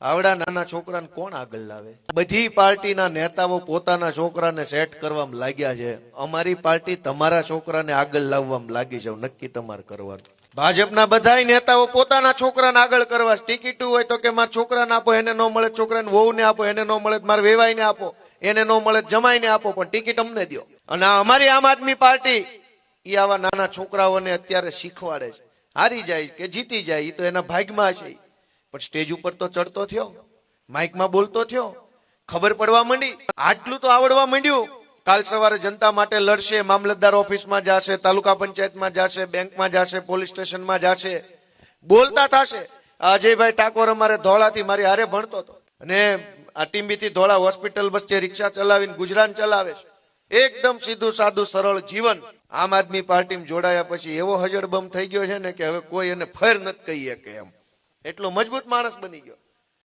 આવડા નાના છોકરાને કોણ આગળ લાવે? બધી પાર્ટીના નેતાઓ પોતાના છોકરાને સેટ કરવામાં લાગ્યા છે. અમારી પાર્ટી તમારા છોકરાને આગળ લાવવામાં લાગી છે. નક્કી તમારે કરવાનું. ભાજપના બધાય નેતાઓ પોતાના છોકરાને આગળ કરવા. ટિકિટ હોય તો કે મારા છોકરાને આપો, એને ન મળે છોકરાને વહુને આપો, એને ન મળે મારા વેવાઈને આપો, એને ન મળે જમાઈને આપો, પણ ટિકિટ અમને દો. અને અમારી આમ આદમી પાર્ટી એ આવા નાના છોકરાઓને અત્યારે શીખવાડે છે. હારી જાય કે જીતી જાય એ તો એના ભાગમાં છે, પણ સ્ટેજ ઉપર તો ચડતો થયો, માઇકમાં બોલતો થયો, ખબર પડવા માંડી, આટલું તો આવડવા માંડ્યું. કાલ સવારે જનતા માટે લડશે, મામલતદાર ઓફિસમાં જશે, તાલુકા પંચાયતમાં જશે, બેંકમાં જશે, પોલીસ સ્ટેશનમાં જશે, બોલતા થશે. અજયભાઈ ઠાકોર અમારે ધોળાથી મારી હારે ભણતો હતો અને આ ટીંબીથી ધોળા હોસ્પિટલ વચ્ચે રિક્ષા ચલાવીને ગુજરાન ચલાવે છે. એકદમ સીધું સાદું સરળ જીવન. આમ આદમી પાર્ટીમાં જોડાયા પછી એવો હજડબમ થઈ ગયો છે ને કે હવે કોઈ એને ફેર નથી કહી શકે એમ. એટલો મજબૂત માણસ બની ગયો.